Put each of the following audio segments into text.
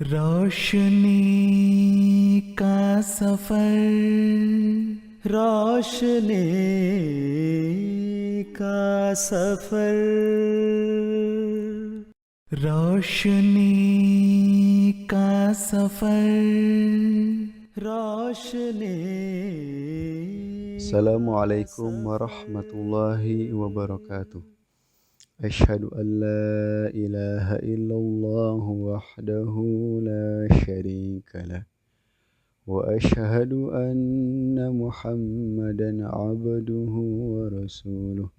रोशनी का सफर, रोशनी का सफर, रोशनी का सफर, रोशनी। Assalamualaikum warahmatullahi wabarakatuh. Asyhadu an la ilaha illallah wahdahu la syarikalah. Wa asyhadu anna Muhammadan abduhu wa rasuluh.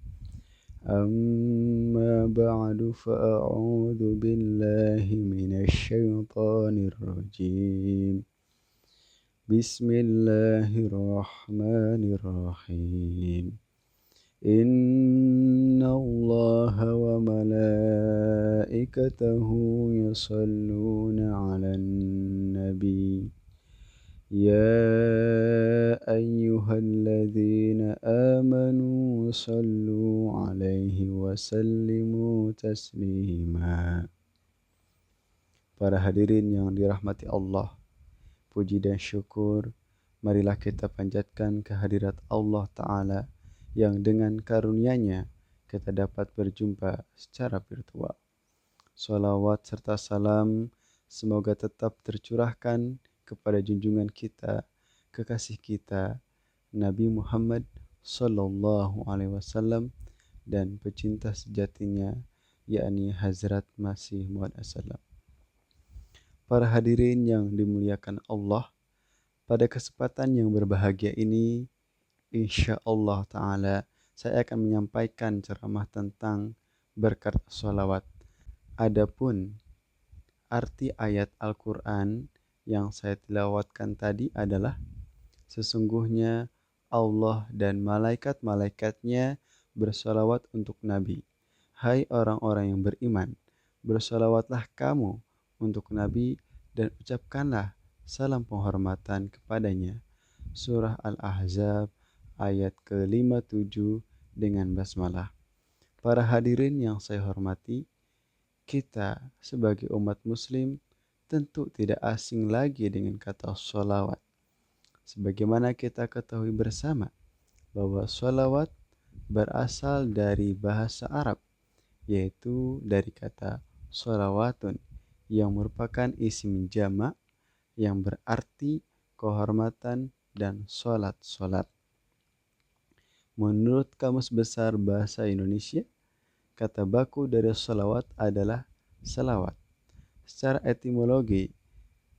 Amma ba'du fa'a'udzu billahi minasy syaithanir rajim. Bismillahirrahmanirrahim. Inna allaha wa malaikatahu yusalluna ala nabi. Ya ayyuhalladzina amanu sallu alaihi wa sallimu taslima. Para hadirin yang dirahmati Allah, puji dan syukur marilah kita panjatkan kehadirat Allah Ta'ala yang dengan karunia-Nya kita dapat berjumpa secara virtual. Salawat serta salam semoga tetap tercurahkan kepada junjungan kita, kekasih kita, Nabi Muhammad Sallallahu Alaihi Wasallam dan pecinta sejatinya, yakni Hazrat Masih Maud Assalam. Para hadirin yang dimuliakan Allah, pada kesempatan yang berbahagia ini, insya Allah Ta'ala, saya akan menyampaikan ceramah tentang berkat sholawat. Adapun arti ayat Al-Quran yang saya tilawatkan tadi adalah, sesungguhnya Allah dan malaikat-malaikatnya bersholawat untuk Nabi. Hai orang-orang yang beriman, bersholawatlah kamu untuk Nabi dan ucapkanlah salam penghormatan kepadanya. Surah Al-Ahzab ayat ke-57 dengan basmalah. Para hadirin yang saya hormati, kita sebagai umat muslim tentu tidak asing lagi dengan kata sholawat. Sebagaimana kita ketahui bersama bahwa sholawat berasal dari bahasa Arab, yaitu dari kata sholawatun, yang merupakan isim jamak yang berarti kehormatan dan sholat-sholat. Menurut Kamus Besar Bahasa Indonesia, kata baku dari sholawat adalah selawat. Secara etimologi,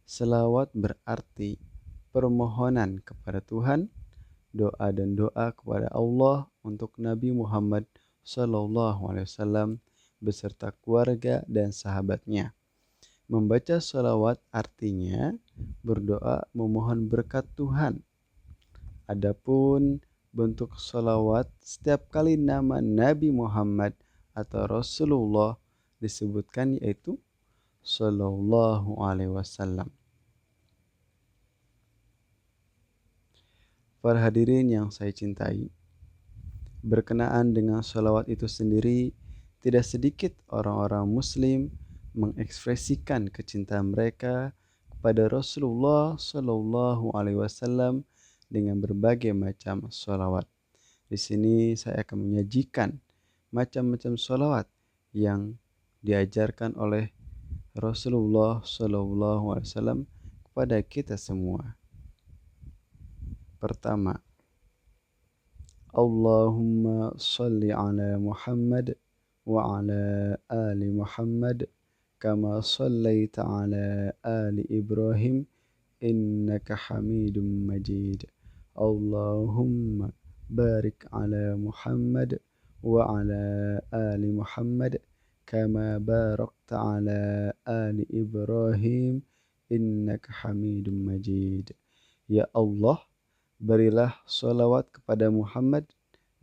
selawat berarti permohonan kepada Tuhan, doa dan doa kepada Allah untuk Nabi Muhammad SAW beserta keluarga dan sahabatnya. Membaca sholawat artinya berdoa memohon berkat Tuhan. Adapun bentuk sholawat, setiap kali nama Nabi Muhammad atau Rasulullah disebutkan, yaitu Sallallahu Alaihi Wasallam. Para hadirin yang saya cintai, berkenaan dengan sholawat itu sendiri, tidak sedikit orang-orang muslim mengekspresikan kecintaan mereka kepada Rasulullah Sallallahu Alaihi Wasallam dengan berbagai macam sholawat. Di sini saya akan menyajikan macam-macam sholawat yang diajarkan oleh Rasulullah Sallallahu Alaihi Wasallam kepada kita semua. Pertama, Allahumma salli ala Muhammad wa ala ali Muhammad kama sallaita ala ali Ibrahim innaka Hamidum Majid. Allahumma barik ala Muhammad wa ala ali Muhammad kama barakta ala ali Ibrahim innaka Hamidum Majid. Ya Allah, berilah sholawat kepada Muhammad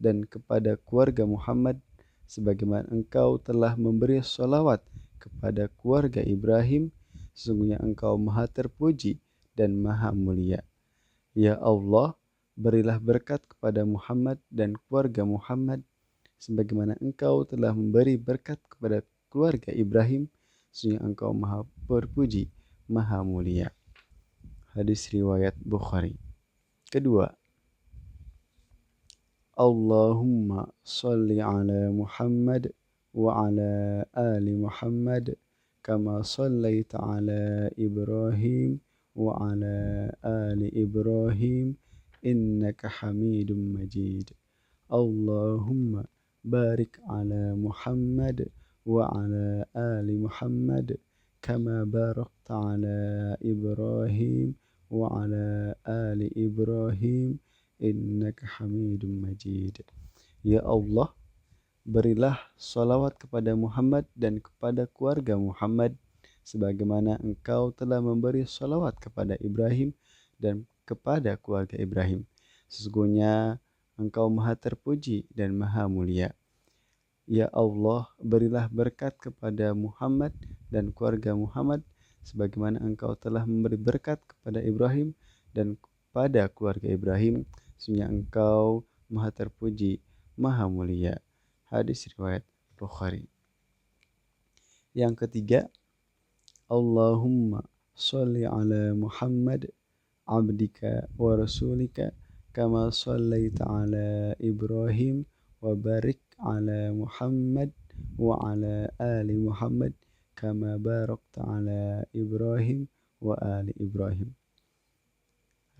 dan kepada keluarga Muhammad sebagaimana Engkau telah memberi sholawat kepada keluarga Ibrahim. Sesungguhnya Engkau maha terpuji dan maha mulia. Ya Allah, berilah berkat kepada Muhammad dan keluarga Muhammad sebagaimana Engkau telah memberi berkat kepada keluarga Ibrahim. Sesungguhnya Engkau maha berpuji, Maha Mulia. Hadis riwayat Bukhari. Kedua, Allahumma sholli ala Muhammad wa ala ali Muhammad kama shallaita ala Ibrahim wa ala ali Ibrahim innaka Hamidum Majid. Allahumma barik ala Muhammad wa ala ali Muhammad kama barakta ala Ibrahim wa ala ali Ibrahim innaka Hamidum Majid. Ya Allah, berilah salawat kepada Muhammad dan kepada keluarga Muhammad sebagaimana Engkau telah memberi salawat kepada Ibrahim dan kepada keluarga Ibrahim. Sesungguhnya Engkau Maha Terpuji dan Maha Mulia. Ya Allah, berilah berkat kepada Muhammad dan keluarga Muhammad sebagaimana Engkau telah memberi berkat kepada Ibrahim dan kepada keluarga Ibrahim. Sesungguhnya Engkau Maha Terpuji, Maha Mulia. Hadis riwayat Bukhari. Yang ketiga, Allahumma sholli ala Muhammad abdika wa rasulika kama shallaita ala Ibrahim wa barik ala Muhammad wa ala ali Muhammad kama barakta ala Ibrahim wa ali Ibrahim.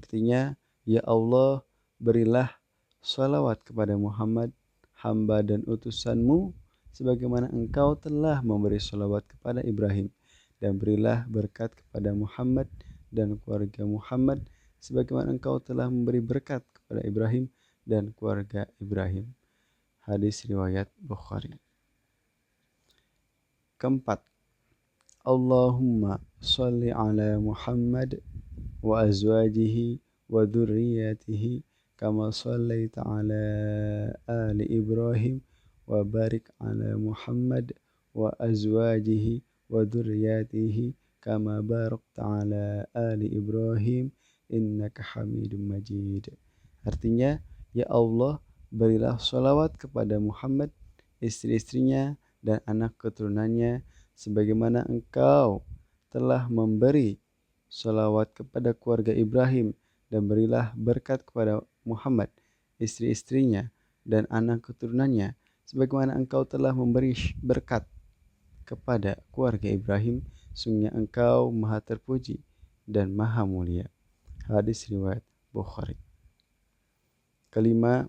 Artinya, ya Allah, berilah salawat kepada Muhammad, hamba dan utusanmu, sebagaimana Engkau telah memberi salawat kepada Ibrahim, dan berilah berkat kepada Muhammad dan keluarga Muhammad, sebagaimana Engkau telah memberi berkat kepada Ibrahim dan keluarga Ibrahim. Hadis riwayat Bukhari. Keempat, Allahumma sholli ala Muhammad wa azwajihi wa dhurriyyatihi kama shallaita ala ali Ibrahim wa barik ala Muhammad wa azwajihi wa dhurriyyatihi kama barakta ala ali Ibrahim innaka Hamidum Majid. Artinya, ya Allah, berilah sholawat kepada Muhammad, istri-istrinya dan anak keturunannya sebagaimana Engkau telah memberi sholawat kepada keluarga Ibrahim, dan berilah berkat kepada Muhammad, istri-istrinya dan anak keturunannya sebagaimana Engkau telah memberi berkat kepada keluarga Ibrahim. Sungguhnya Engkau Maha Terpuji dan Maha Mulia. Hadis riwayat Bukhari. Kelima,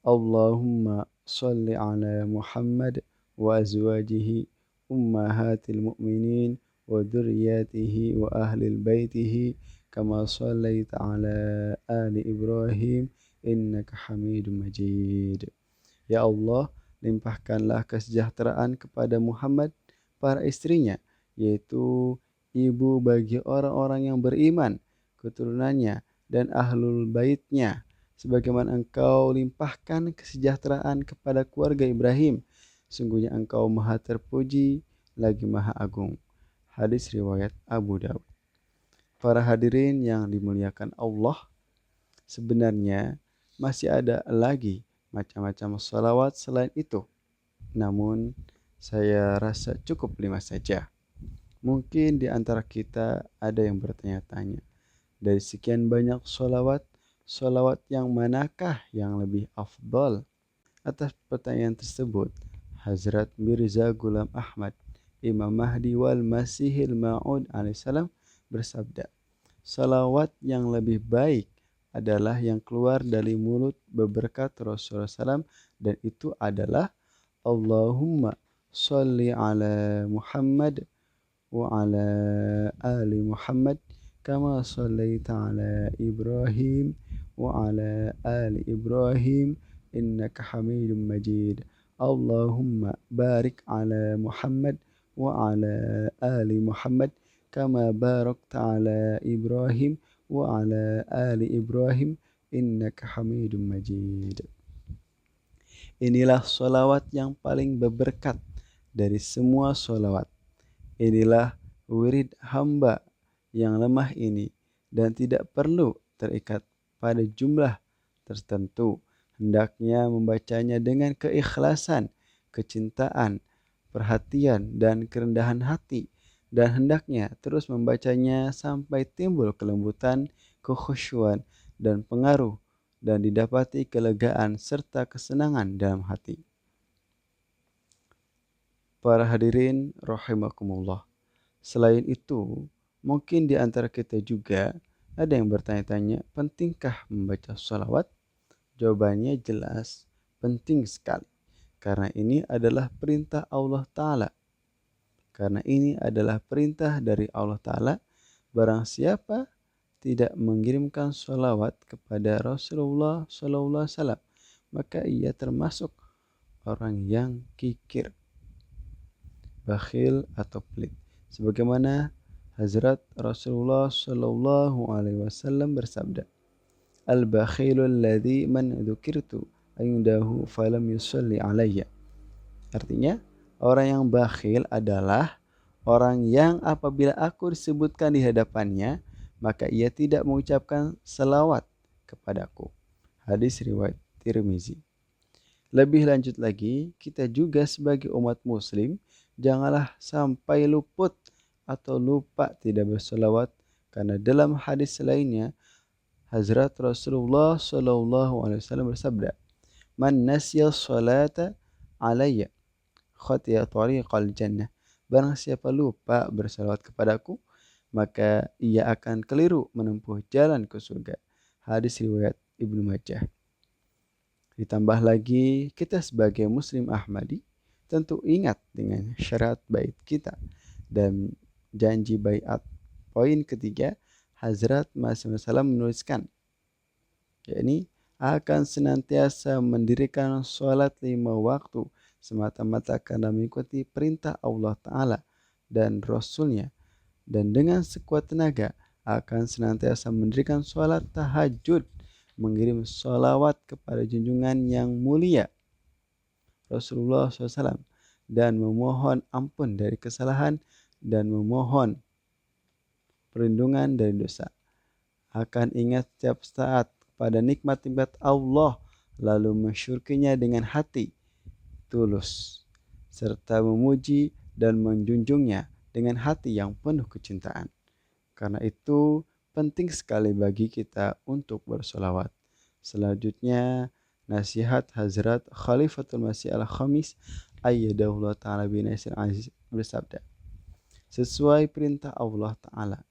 Allahumma sholli ala Muhammad wa azwajihi ummahatil mu'minin wa dhurriyyatihi wa ahlil baitihi kama shallaita ala ali Ibrahim innaka Hamidum Majid. Ya Allah, limpahkanlah kesejahteraan kepada Muhammad, para istrinya, yaitu ibu bagi orang-orang yang beriman, keturunannya dan ahlul baitnya, sebagaimana Engkau limpahkan kesejahteraan kepada keluarga Ibrahim. Sungguhnya Engkau Maha Terpuji lagi Maha Agung. Hadis riwayat Abu Daud. Para hadirin yang dimuliakan Allah, sebenarnya masih ada lagi macam-macam salawat selain itu. Namun saya rasa cukup 5 saja. Mungkin di antara kita ada yang bertanya-tanya, dari sekian banyak salawat yang manakah yang lebih afdal? Atas pertanyaan tersebut, Hazrat Mirza Ghulam Ahmad, Imam Mahdi wal Masihil Ma'ud alaihissalam bersabda, salawat yang lebih baik adalah yang keluar dari mulut beberkat Rasulullah SAW, dan itu adalah Allahumma sholli ala Muhammad wa ala ali Muhammad kama shallaita ala Ibrahim wa ala ali Ibrahim innaka Hamidum Majid. Allahumma barik ala Muhammad wa ala ali Muhammad kama barakta ala Ibrahim wa ala ali Ibrahim innaka Hamidum Majid. Inilah sholawat yang paling berberkat dari semua sholawat. Inilah wirid hamba yang lemah ini dan tidak perlu terikat pada jumlah tertentu. Hendaknya membacanya dengan keikhlasan, kecintaan, perhatian, dan kerendahan hati, dan hendaknya terus membacanya sampai timbul kelembutan, kekhusyuan, dan pengaruh, dan didapati kelegaan serta kesenangan dalam hati. Para hadirin rahimakumullah. Selain itu, mungkin di antara kita juga ada yang bertanya-tanya, pentingkah membaca sholawat? Jawabannya jelas, penting sekali. Karena ini adalah perintah Allah Ta'ala. Karena ini adalah perintah dari Allah Ta'ala. Barang siapa tidak mengirimkan sholawat kepada Rasulullah SAW, maka ia termasuk orang yang kikir, bakhil atau pelit. Sebagaimana Hazrat Rasulullah Shallallahu Alaihi Wasallam bersabda, "Al-bakhilu alladhi man dzukirtu ayundahu falam yusalli alayya." Artinya, orang yang bakhil adalah orang yang apabila aku disebutkan di hadapannya, maka ia tidak mengucapkan selawat kepadaku. Hadis riwayat Tirmizi. Lebih lanjut lagi, kita juga sebagai umat muslim janganlah sampai luput atau lupa tidak berselawat, karena dalam hadis lainnya Hazrat Rasulullah Shallallahu Alaihi Wasallam bersabda, "Man nasiya salata alayya khatiya tariqal jannah." Barang siapa lupa berselawat kepadaku, maka ia akan keliru menempuh jalan ke surga. Hadis riwayat Ibnu Majah. Ditambah lagi, kita sebagai Muslim Ahmadi tentu ingat dengan syarat bait kita dan janji baiat. Poin ketiga, Hazrat Masih Salam menuliskan, yakni akan senantiasa mendirikan sholat 5 waktu semata-mata karena mengikuti perintah Allah Ta'ala dan Rasulnya, dan dengan sekuat tenaga akan senantiasa mendirikan sholat tahajud, mengirim sholawat kepada junjungan yang mulia Rasulullah SAW, dan memohon ampun dari kesalahan dan memohon perlindungan dari dosa. Akan ingat setiap saat pada nikmat-nikmat Allah, lalu mensyukurinya dengan hati tulus, serta memuji dan menjunjungnya dengan hati yang penuh kecintaan. Karena itu penting sekali bagi kita untuk bersolawat. Selanjutnya, nasihat Hazrat Khalifatul Masih Al-Khamis ayyadahullah ta'ala binasir aziz bersabda, sesuai perintah Allah Ta'ala,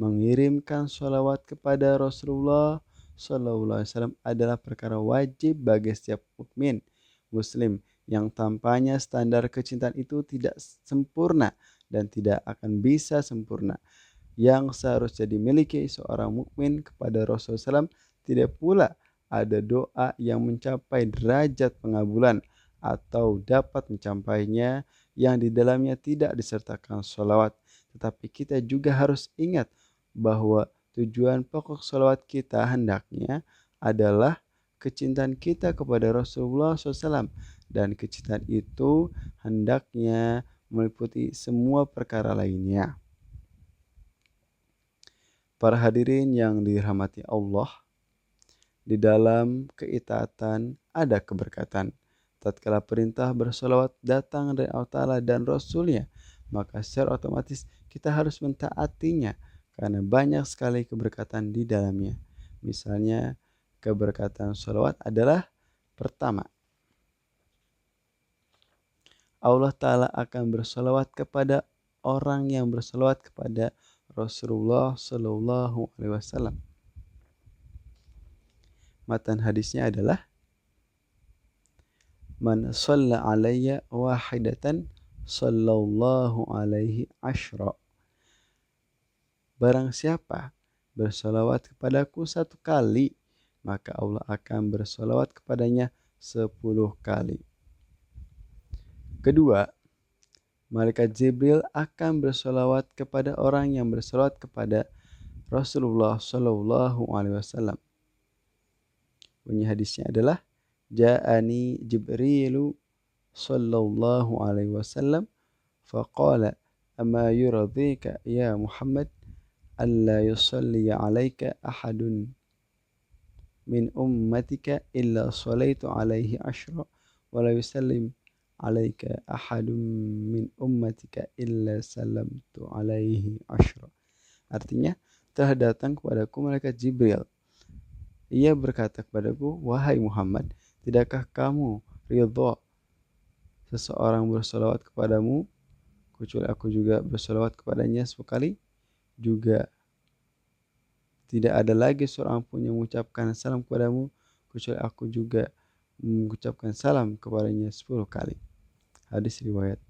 mengirimkan sholawat kepada Rasulullah SAW adalah perkara wajib bagi setiap mukmin muslim yang tampaknya standar kecintaan itu tidak sempurna dan tidak akan bisa sempurna. Yang seharusnya dimiliki seorang mukmin kepada Rasulullah SAW, tidak pula ada doa yang mencapai derajat pengabulan atau dapat mencapainya yang di dalamnya tidak disertakan sholawat. Tetapi kita juga harus ingat bahwa tujuan pokok sholawat kita hendaknya adalah kecintaan kita kepada Rasulullah SAW, dan kecintaan itu hendaknya meliputi semua perkara lainnya. Para hadirin yang dirahmati Allah, di dalam keitaatan ada keberkatan. Tatkala perintah bersolawat datang dari Allah Ta'ala dan Rasulnya, maka secara otomatis kita harus mentaatinya karena banyak sekali keberkatan di dalamnya. Misalnya keberkatan solawat adalah pertama, Allah Ta'ala akan bersolawat kepada orang yang bersolawat kepada Rasulullah Sallallahu Alaihi Wasallam. Matan hadisnya adalah, man shalla alayya wahidatan sallallahu alaihi asyra. Barang siapa bersolawat kepadaku 1 kali, maka Allah akan bersolawat kepadanya 10 kali. Kedua, malaikat Jibril akan bersolawat kepada orang yang bersolawat kepada Rasulullah Sallallahu Alaihi Wasallam. Bunyi hadisnya adalah, ja'ani Jibrilu sallallahu alaihi wasallam faqala amma yuradhika ya Muhammad alla yusalli alaika ahadun min ummatika illa salaitu alaihi asyra wa la yusallim alaika ahadum min ummatika illa salamtu alaihi ashra. Artinya, telah datang kepadaku malaikat Jibril. Ia berkata kepadaku, wahai Muhammad, tidakkah kamu ridha seseorang bersolawat kepadamu kecuali aku juga bersolawat kepadanya 10 kali? Juga tidak ada lagi seorang pun yang mengucapkan salam kepadamu kecuali aku juga mengucapkan salam kepadanya 10 kali. Hadis riwayat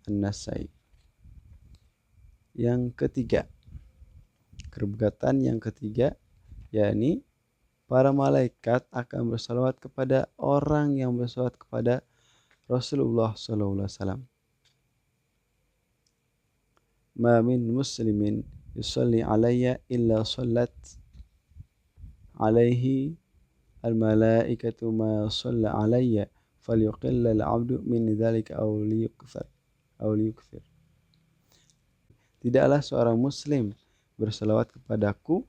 An-Nasai. Yang ketiga, keberkatan yang ketiga, yakni para malaikat akan bersalawat kepada orang yang bersalawat kepada Rasulullah SAW. Ma min muslimin yusalli alayya illa sallat alaihi al-malaikatu ma salla alayya falyuqilla al-'abdu min dzalika aw liyukthir. Tidaklah seorang muslim bersalawat kepadaku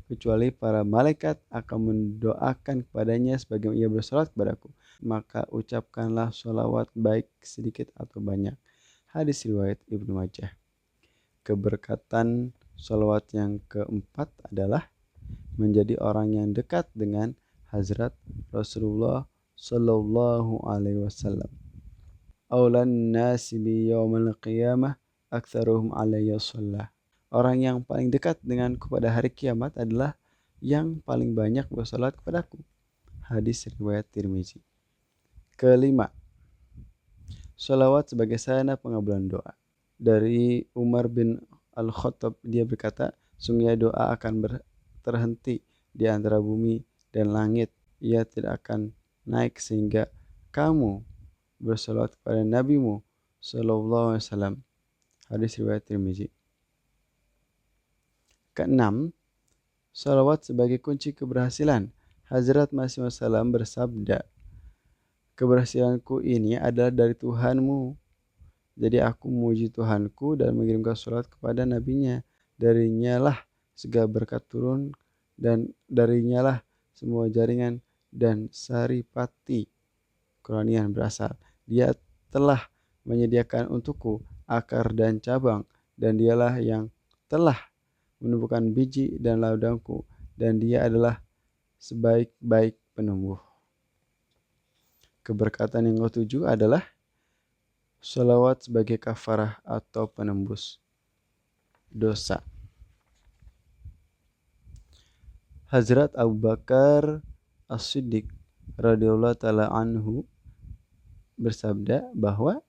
kecuali para malaikat akan mendoakan kepadanya sebagaimana ia bersalawat kepadaku. Maka ucapkanlah salawat baik sedikit atau banyak. Hadis riwayat Ibnu Majah. Keberkatan salawat yang keempat adalah menjadi orang yang dekat dengan Hazrat Rasulullah Sallallahu Alaihi Wasallam. Aulan nasi bi yaumal qiyamah aktsaruhum alayya shallah. Orang yang paling dekat denganku pada hari kiamat adalah yang paling banyak bersalat kepadaku. Hadis riwayat Tirmizi. Kelima, salawat sebagai sarana pengabulan doa. Dari Umar bin Al-Khattab, dia berkata, sungguh doa akan terhenti di antara bumi dan langit. Ia tidak akan naik sehingga kamu bersalawat kepada Nabimu Sallallahu Alaihi Wasallam. Hadis riwayat Tirmizi. Keenam, salawat sebagai kunci keberhasilan. Hazrat Masih Wasallam bersabda, keberhasilanku ini adalah dari Tuhanmu. Jadi aku memuji Tuhanku dan mengirimkan salat kepada nabinya. Darinya lah segala berkat turun dan darinya lah semua jaringan dan saripati kerohanian berasal. Dia telah menyediakan untukku akar dan cabang, dan dialah yang telah menumbuhkan biji dan ladangku, dan dia adalah sebaik-baik penumbuh. Keberkatan yang ketujuh adalah salawat sebagai kafarah atau penembus dosa. Hazrat Abu Bakar As-Siddiq radhiyallahu ta'ala anhu bersabda bahwa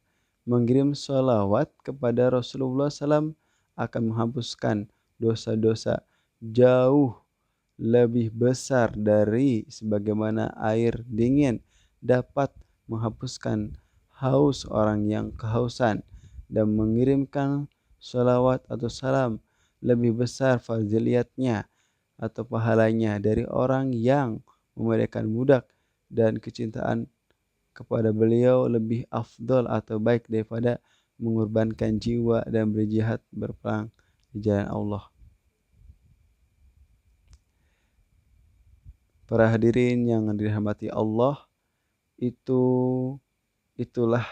mengirim salawat kepada Rasulullah SAW akan menghapuskan dosa-dosa jauh lebih besar dari sebagaimana air dingin dapat menghapuskan haus orang yang kehausan, dan mengirimkan salawat atau salam lebih besar faziliyatnya atau pahalanya dari orang yang memerdekakan budak, dan kecintaan kepada beliau lebih afdol atau baik daripada mengorbankan jiwa dan berjihad berperang di jalan Allah. Para hadirin yang dirahmati Allah, itulah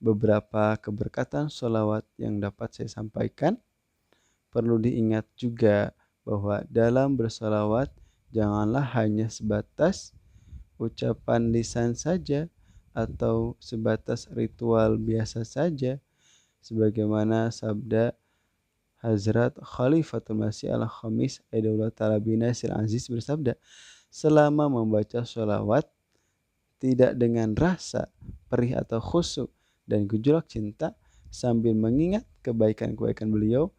beberapa keberkatan sholawat yang dapat saya sampaikan. Perlu diingat juga bahwa dalam bersolawat janganlah hanya sebatas ucapan lisan saja atau sebatas ritual biasa saja, sebagaimana sabda Hazrat Khalifatul Masih Al-Khamis Aidullah Ta'ala bin Nasir Aziz bersabda, selama membaca sholawat tidak dengan rasa perih atau khusyuk dan gejolak cinta, sambil mengingat kebaikan-kebaikan beliau,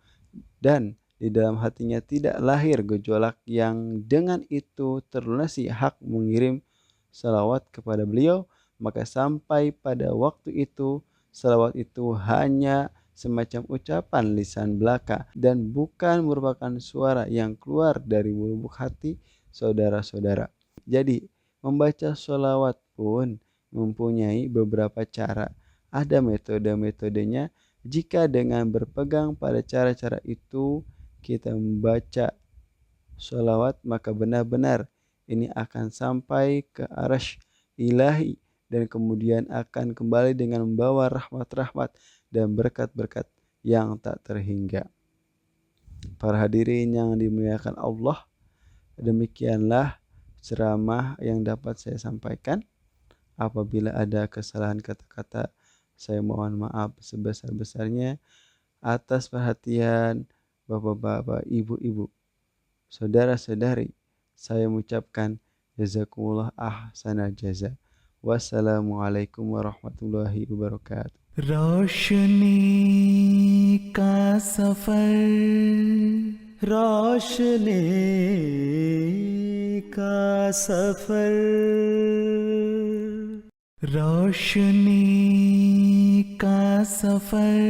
dan di dalam hatinya tidak lahir gejolak yang dengan itu terlunasi hak mengirim salawat kepada beliau, maka sampai pada waktu itu salawat itu hanya semacam ucapan lisan belaka dan bukan merupakan suara yang keluar dari lubuk hati saudara-saudara. Jadi membaca sholawat pun mempunyai beberapa cara. Ada metode-metodenya. Jika dengan berpegang pada cara-cara itu kita membaca sholawat, maka benar-benar ini akan sampai ke arasy ilahi dan kemudian akan kembali dengan membawa rahmat-rahmat dan berkat-berkat yang tak terhingga. Para hadirin yang dimuliakan Allah, demikianlah ceramah yang dapat saya sampaikan. Apabila ada kesalahan kata-kata, saya mohon maaf sebesar-besarnya. Atas perhatian bapak-bapak, ibu-ibu, saudara-saudari, saya mengucapkan jazakumullah ahsanal jaza. Wassalamualaikum warahmatullahi wabarakatuh. रोशनी का सफर रोशनी का सफर रोशनी का सफर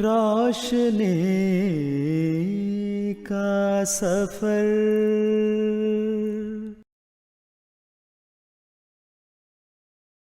रोशनी का सफर